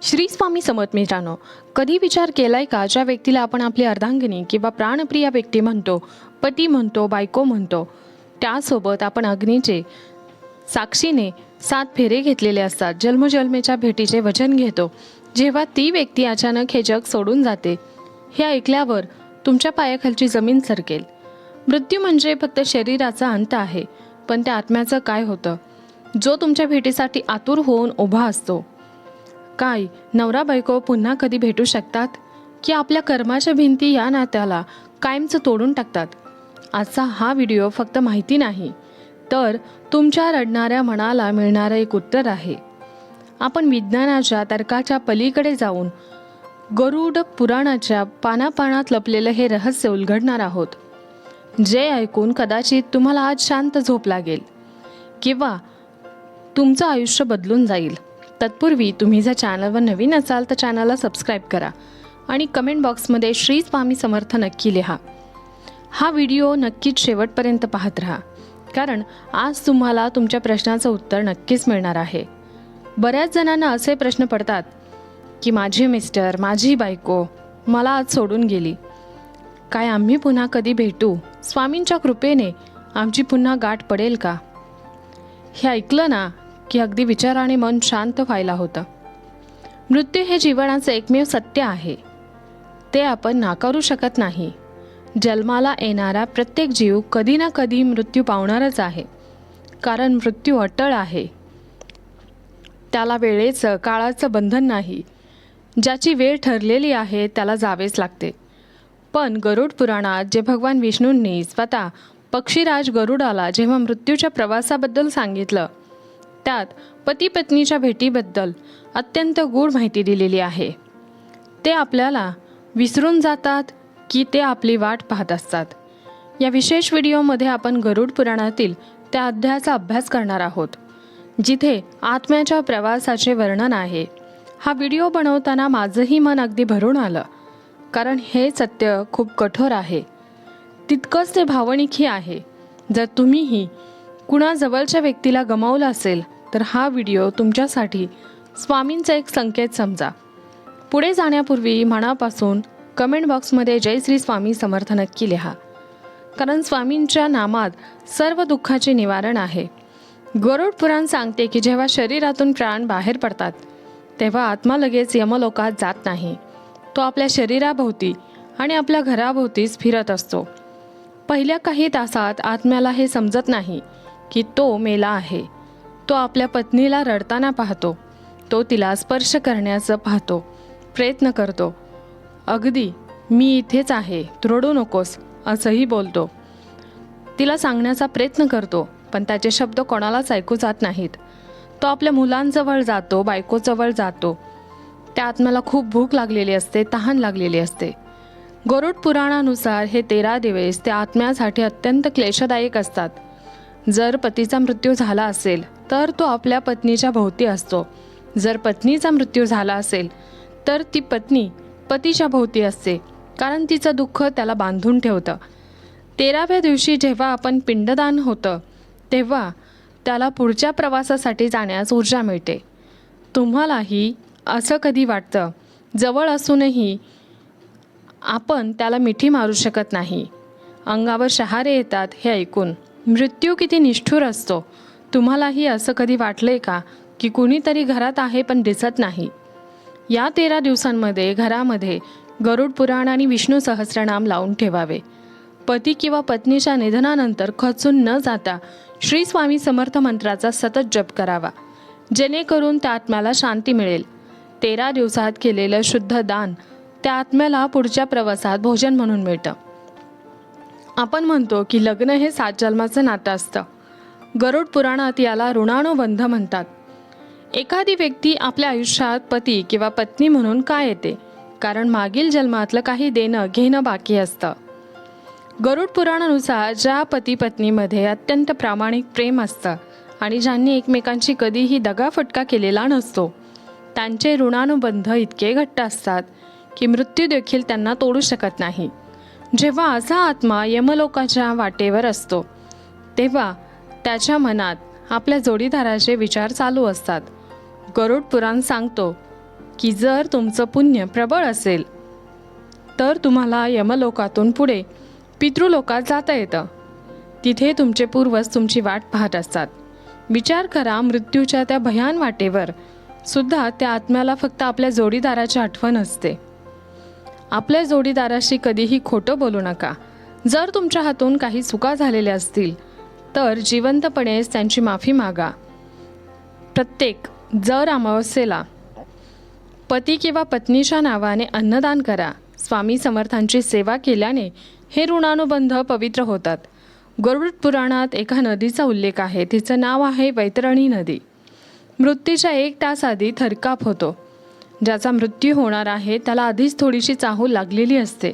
श्री स्वामी समर्थ मित्रांनो, कधी विचार केलाय का ज्या व्यक्तीला आपण आपली अर्धांगिनी किंवा प्राणप्रिय व्यक्ती म्हणतो, पती म्हणतो, बायको म्हणतो, त्यासोबत आपण अग्नीचे साक्षीने 7 फेरे घेतलेले असतात. जन्मजन्मेच्या भेटीचे वचन घेतो. जेव्हा ती व्यक्ती अचानक हे जग सोडून जाते, हे ऐकल्यावर तुमच्या पायाखालची जमीन सरकेल. मृत्यू म्हणजे फक्त शरीराचा अंत आहे, पण त्या आत्म्याचं काय होतं, जो तुमच्या भेटीसाठी आतुर होऊन उभा असतो. काय नवरा बायको पुन्हा कधी भेटू शकतात, की आपल्या कर्माच्या भिंती या नात्याला कायमचं तोडून टाकतात? आजचा हा व्हिडिओ फक्त माहिती नाही, तर तुमच्या रडणाऱ्या मनाला मिळणारं एक उत्तर आहे. आपण विज्ञानाच्या तर्काच्या पलीकडे जाऊन गरुड पुराणाच्या पानापानात लपलेलं हे रहस्य उलगडणार आहोत, जे ऐकून कदाचित तुम्हाला आज शांत झोप लागेल किंवा तुमचं आयुष्य बदलून जाईल. तत्पूर्वी तुम्ही जर चॅनलवर नवीन असाल तर चॅनलला सबस्क्राईब करा आणि कमेंट बॉक्समध्ये श्री स्वामी समर्थ नक्की लिहा. हा व्हिडिओ नक्कीच शेवटपर्यंत पाहत राहा, कारण आज तुम्हाला तुमच्या प्रश्नाचं उत्तर नक्कीच मिळणार आहे. बऱ्याच जणांना असे प्रश्न पडतात की माझे मिस्टर, माझी बायको मला आज सोडून गेली. काय आम्ही पुन्हा कधी भेटू? स्वामींच्या कृपेने आमची पुन्हा गाठ पडेल का? हे ऐकलं ना की अगदी विचाराने मन शांत व्हायला होतं. मृत्यू हे जीवनाचं एकमेव सत्य आहे, ते आपण नाकारू शकत नाही. जन्माला येणारा प्रत्येक जीव कधी ना कधी मृत्यू पावणारच आहे, कारण मृत्यू अटळ आहे. त्याला वेळेचं काळाचं बंधन नाही. ज्याची वेळ ठरलेली आहे त्याला जावेच लागते. पण गरुड पुराणात जे भगवान विष्णूंनी स्वतः पक्षीराज गरुडाला जेव्हा मृत्यूच्या प्रवासाबद्दल सांगितलं, त्यात पती पत्नीच्या भेटीबद्दल अत्यंत गूढ माहिती दिलेली आहे. ते आपल्याला विसरून जातात की ते आपली वाट पाहत असतात? या विशेष व्हिडिओमध्ये आपण गरुड पुराणातील त्या अध्यायाचा अभ्यास करणार आहोत, जिथे आत्म्याच्या प्रवासाचे वर्णन आहे. हा व्हिडिओ बनवताना माझंही मन अगदी भरून आलं, कारण हे सत्य खूप कठोर आहे, तितकंच ते भावनिकही आहे. जर तुम्हीही कुणा जवळच्या व्यक्तीला गमावलं असेल तर हा व्हिडिओ तुमच्यासाठी स्वामींचा एक संकेत समजा. पुढे जाण्यापूर्वी मनापासून कमेंट बॉक्समध्ये जय श्री स्वामी समर्थ नक्की लिहा, कारण स्वामींच्या नामात सर्व दुःखाचे निवारण आहे. गरुड पुराण सांगते की जेव्हा शरीरातून प्राण बाहेर पडतात तेव्हा आत्मा लगेच यमलोकात जात नाही. तो आपल्या शरीराभोवती आणि आपल्या घराभोवतीच फिरत असतो. पहिल्या काही तासात आत्म्याला हे समजत नाही की तो मेला आहे. तो आपल्या पत्नीला रडताना पाहतो, तो तिला स्पर्श करण्याचं पाहतो, प्रयत्न करतो. अगदी मी इथेच आहे, तू रडू नकोस असंही बोलतो. तिला सांगण्याचा प्रयत्न करतो, पण त्याचे शब्द कोणालाच ऐकू जात नाहीत. तो आपल्या मुलांजवळ जातो, बायकोजवळ जातो. त्या आत्म्याला खूप भूक लागलेली असते, तहान लागलेली असते. गरुड पुराणानुसार हे 13 दिवस त्या आत्म्यासाठी अत्यंत क्लेशदायक असतात. जर पतीचा मृत्यू झाला असेल तर तो आपल्या पत्नीच्या भोवती असतो. जर पत्नीचा मृत्यू झाला असेल तर ती पत्नी पतीच्या भोवती असते, कारण तिचं दुःख त्याला बांधून ठेवतं. 13व्या दिवशी जेव्हा आपण पिंडदान होतं तेव्हा त्याला पुढच्या प्रवासासाठी जाण्यास ऊर्जा मिळते. तुम्हालाही असं कधी वाटतं, जवळ असूनही आपण त्याला मिठी मारू शकत नाही, अंगावर शहारे येतात हे ऐकून? मृत्यू किती निष्ठुर असतो. तुम्हालाही असं कधी वाटलंय का की कुणीतरी घरात आहे पण दिसत नाही? या 13 दिवसांमध्ये घरामध्ये गरुड पुराण आणि विष्णू सहस्रनाम लावून ठेवावे. पती किंवा पत्नीच्या निधनानंतर खचून न जाता श्री स्वामी समर्थ मंत्राचा सतत जप करावा, जेणेकरून त्या आत्म्याला शांती मिळेल. 13 दिवसात केलेलं शुद्ध दान त्या आत्म्याला पुढच्या प्रवासात भोजन म्हणून मिळतं. आपण म्हणतो की लग्न हे 7 जन्माचं नातं असतं. गरुड पुराणात याला ऋणानुबंध म्हणतात. एखादी व्यक्ती आपल्या आयुष्यात पती किंवा पत्नी म्हणून का येते? कारण मागील जन्मातलं काही देणं घेणं बाकी असतं. गरुड पुराणानुसार ज्या पती पत्नीमध्ये अत्यंत प्रामाणिक प्रेम असतं आणि ज्यांनी एकमेकांची कधीही दगाफटका केलेला नसतो, त्यांचे ऋणानुबंध इतके घट्ट असतात की मृत्यू देखील त्यांना तोडू शकत नाही. जेव्हा असा आत्मा यमलोकाच्या वाटेवर असतो तेव्हा त्याच्या मनात आपल्या जोडीदाराचे विचार चालू असतात. गरुड पुराण सांगतो की जर तुमचं पुण्य प्रबळ असेल तर तुम्हाला यमलोकातून पुढे पितृलोकात जाता येतं. तिथे तुमचे पूर्वज तुमची वाट पाहत असतात. विचार करा, मृत्यूच्या त्या भयान वाटेवर सुद्धा त्या आत्म्याला फक्त आपल्या जोडीदाराची आठवण असते. आपल्या जोडीदाराशी कधीही खोटं बोलू नका. जर तुमच्या हातून काही चुका झालेल्या असतील तर जिवंतपणेच त्यांची माफी मागा. प्रत्येक जर अमावस्येला पती किंवा पत्नीच्या नावाने अन्नदान करा. स्वामी समर्थांची सेवा केल्याने हे ऋणानुबंध पवित्र होतात. गरुड पुराणात एका नदीचा उल्लेख आहे. तिचं नाव आहे वैतरणी नदी. मृत्यूच्या 1 तास आधी थरकाप होतो. ज्याचा मृत्यू होणार आहे त्याला आधीच थोडीशी चाहूल लागलेली असते.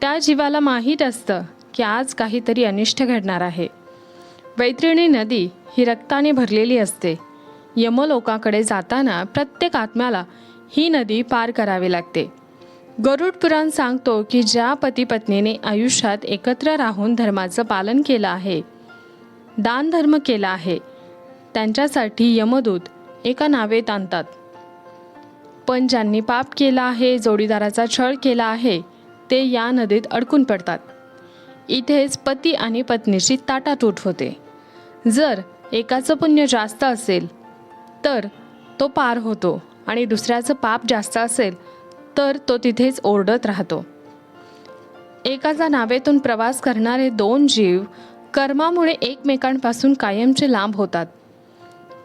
त्या जीवाला माहीत असतं की आज काहीतरी अनिष्ट घडणार आहे. वैतरणी नदी ही रक्ताने भरलेली असते. यमलोकाकडे जाताना प्रत्येक आत्म्याला ही नदी पार करावी लागते. गरुड पुराण सांगतो की ज्या पती पत्नीने आयुष्यात एकत्र राहून धर्माचं पालन केलं आहे, दानधर्म केला आहे, त्यांच्यासाठी यमदूत एका नावेत आणतात. पण ज्यांनी पाप केला आहे, जोडीदाराचा छळ केला आहे, ते या नदीत अडकून पडतात. इथेच पती आणि पत्नीची ताटातूट होते. जर एकाचं पुण्य जास्त असेल तर तो पार होतो आणि दुसऱ्याचं पाप जास्त असेल तर तो तिथेच ओरडत राहतो. एकाचा नावेतून प्रवास करणारे 2 जीव कर्मामुळे एकमेकांपासून कायमचे लांब होतात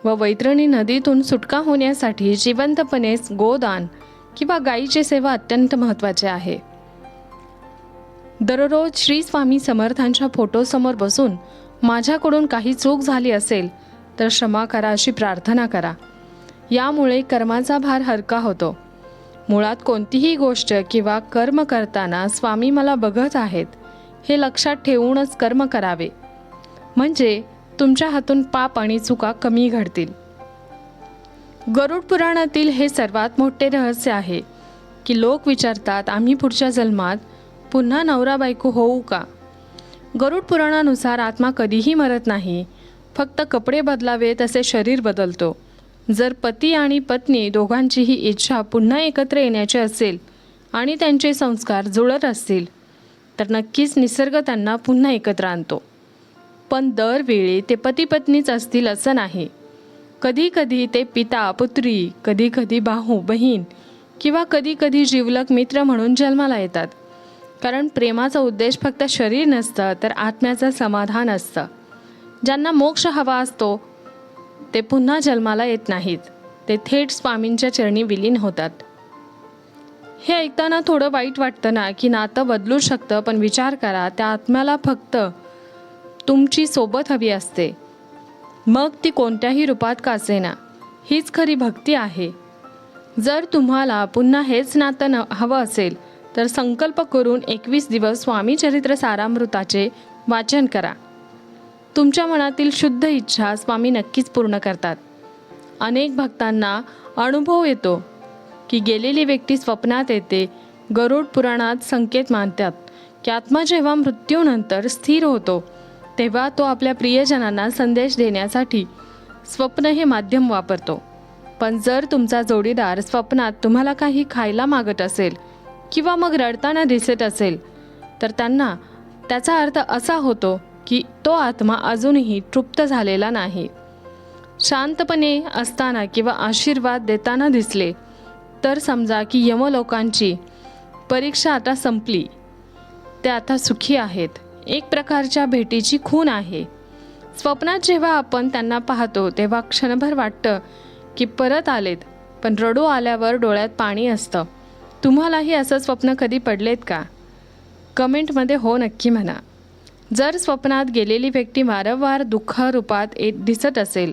व वैतरणी नदीतून सुटका होण्यासाठी जिवंतपणेच गोदान किंवा गायीची सेवा अत्यंत महत्त्वाचे आहे. दररोज श्री स्वामी समर्थांच्या फोटोसमोर बसून माझ्याकडून काही चूक झाली असेल तर क्षमा करा अशी प्रार्थना करा. यामुळे कर्माचा भार हलका होतो. मुळात कोणतीही गोष्ट किंवा कर्म करताना स्वामी मला बघत आहेत हे लक्षात ठेवूनच कर्म करावे, म्हणजे तुमच्या हातून पाप आणि चुका कमी घडतील. गरुड पुराणातील हे सर्वात मोठे रहस्य आहे की लोक विचारतात, आम्ही पुढच्या जन्मात पुन्हा नवरा बायको होऊ का? गरुड पुराणानुसार आत्मा कधीही मरत नाही, फक्त कपडे बदलावे तसे शरीर बदलतो. जर पती आणि पत्नी दोघांचीही इच्छा पुन्हा एकत्र येण्याची असेल आणि त्यांचे संस्कार जुळत असतील तर नक्कीच निसर्ग त्यांना पुन्हा एकत्र आणतो. पण दरवेळी ते पती पत्नीच असतील असं नाही. कधीकधी ते पिता पुत्री, कधीकधी भाऊ बहीण किंवा कधीकधी जिवलग मित्र म्हणून जन्माला येतात. कारण प्रेमाचा उद्देश फक्त शरीर नसतं तर आत्म्याचं समाधान असतं. ज्यांना मोक्ष हवा असतो ते पुन्हा जन्माला येत नाहीत, ते थेट स्वामींच्या चरणी विलीन होतात. हे ऐकताना थोडं वाईट वाटतं ना की नातं बदलू शकतं, पण विचार करा, त्या आत्म्याला फक्त तुमची सोबत हवी असते, मग ती कोणत्याही रूपात का असेना. हीच खरी भक्ती आहे. जर तुम्हाला पुन्हा हेच नातं हवं असेल तर संकल्प करून 21 दिवस स्वामी चरित्र सारामृताचे वाचन करा. तुमच्या मनातील शुद्ध इच्छा स्वामी नक्कीच पूर्ण करतात. अनेक भक्तांना अनुभव येतो की गेलेली व्यक्ती स्वप्नात येते. गरुड पुराणात संकेत मानतात की आत्मा जेव्हा मृत्यूनंतर स्थिर होतो तेव्हा तो आपल्या प्रियजनांना संदेश देण्यासाठी स्वप्न हे माध्यम वापरतो. पण जर तुमचा जोडीदार स्वप्नात तुम्हाला काही खायला मागत असेल किंवा मग रडताना दिसत असेल तर त्याचा अर्थ असा होतो की तो आत्मा अजूनही तृप्त झालेला नाही. शांतपणे असताना किंवा आशीर्वाद देताना दिसले तर समजा की यमलोकांची परीक्षा आता संपली, ते आता सुखी आहेत. एक प्रकारच्या भेटीची खूण आहे. स्वप्नात जेव्हा आपण त्यांना पाहतो तेव्हा क्षणभर वाटतं की परत आलेत, पण रडू आल्यावर डोळ्यात पाणी असतं. तुम्हालाही असं स्वप्न कधी पडलेत का? कमेंटमध्ये हो नक्की म्हणा. जर स्वप्नात गेलेली व्यक्ती वारंवार दुःख रूपात दिसत असेल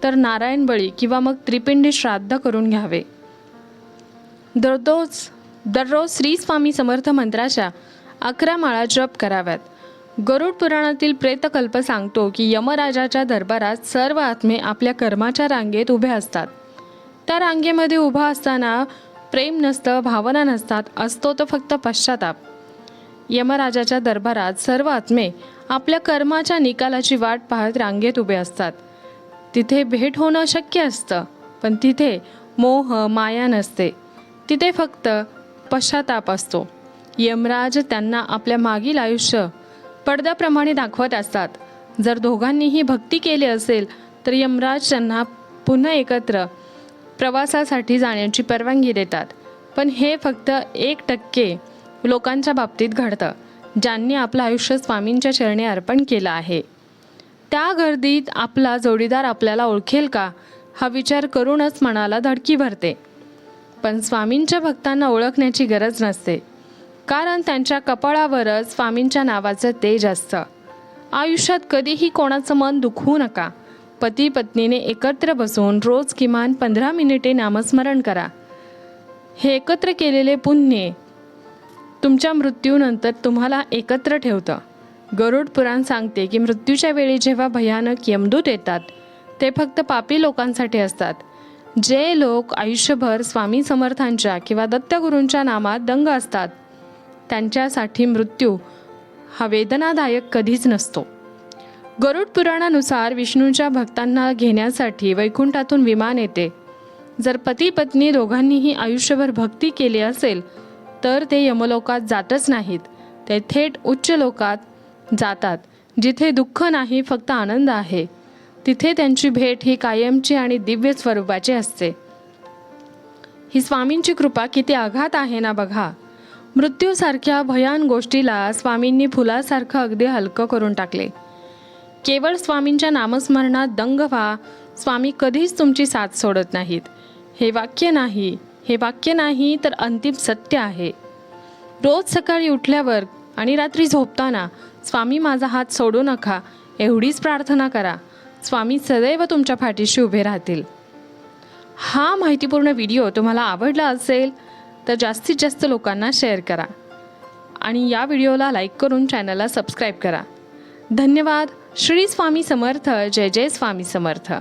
तर नारायण बळी किंवा मग त्रिपिंडी श्राद्ध करून घ्यावे. दररोज श्री स्वामी समर्थ मंत्राच्या 11 माळा जप कराव्यात. गरुड पुराणातील प्रेतकल्प सांगतो की यमराजाच्या दरबारात सर्व आत्मे आपल्या कर्माच्या रांगेत उभे असतात. त्या रांगेमध्ये उभा असताना प्रेम नसतं, भावना नसतात, असतो तो फक्त पश्चाताप. यमराजाच्या दरबारात सर्व आत्मे आपल्या कर्माच्या निकालाची वाट पाहत रांगेत उभे असतात. तिथे भेट होणं शक्य असतं, पण तिथे मोह माया नसते, तिथे फक्त पश्चाताप असतो. यमराज त्यांना आपल्या मागील आयुष्य पडद्याप्रमाणे दाखवत असतात. जर दोघांनीही भक्ती केली असेल तर यमराज त्यांना पुन्हा एकत्र प्रवासासाठी जाण्याची परवानगी देतात. पण हे फक्त 1% लोकांच्या बाबतीत घडतं, ज्यांनी आपलं आयुष्य स्वामींच्या चरणी अर्पण केलं आहे. त्या गर्दीत आपला जोडीदार आपल्याला ओळखेल का हा विचार करूनच मनाला धडकी भरते. पण स्वामींच्या भक्तांना ओळखण्याची गरज नसते, कारण त्यांच्या कपाळावरच स्वामींच्या नावाचं तेज असतं. आयुष्यात कधीही कोणाचं मन दुखवू नका. पती पत्नीने एकत्र बसून रोज किमान 15 मिनिटे नामस्मरण करा. हे एकत्र केलेले पुण्य तुमच्या मृत्यूनंतर तुम्हाला एकत्र ठेवतं. गरुड पुराण सांगते की मृत्यूच्या वेळी जेव्हा भयानक यमदूत येतात ते फक्त पापी लोकांसाठी असतात. जे लोक आयुष्यभर स्वामी समर्थांच्या किंवा दत्तगुरूंच्या नामात दंग असतात त्यांच्यासाठी मृत्यू हा वेदनादायक कधीच नसतो. गरुड पुराणानुसार विष्णूच्या भक्तांना घेण्यासाठी वैकुंठातून विमान येते. जर पती पत्नी दोघांनीही आयुष्यभर भक्ती केली असेल तर ते यमलोकात जातच नाहीत, ते थेट उच्च लोकात जातात, जिथे दुःख नाही फक्त आनंद आहे. तिथे त्यांची भेट ही कायमची आणि दिव्य स्वरूपाची असते. ही स्वामींची कृपा किती आघात आहे ना बघा. मृत्यूसारख्या भयान गोष्टीला स्वामींनी फुलासारखं अगदी हलकं करून टाकले. केवळ स्वामींच्या नामस्मरणात दंग व्हा. स्वामी कधीच तुमची साथ सोडत नाहीत. हे वाक्य नाही तर अंतिम सत्य आहे. रोज सकाळी उठल्यावर आणि रात्री झोपताना स्वामी माझा हात सोडू नका एवढीच प्रार्थना करा. स्वामी सदैव तुमच्या पाठीशी उभे राहतील. हा माहितीपूर्ण व्हिडिओ तुम्हाला आवडला असेल तर जास्तीत जास्त लोकांना शेअर करा आणि या व्हिडिओला लाईक करून चॅनलला सबस्क्राईब करा. धन्यवाद. श्री स्वामी समर्थ. जय जय स्वामी समर्थ.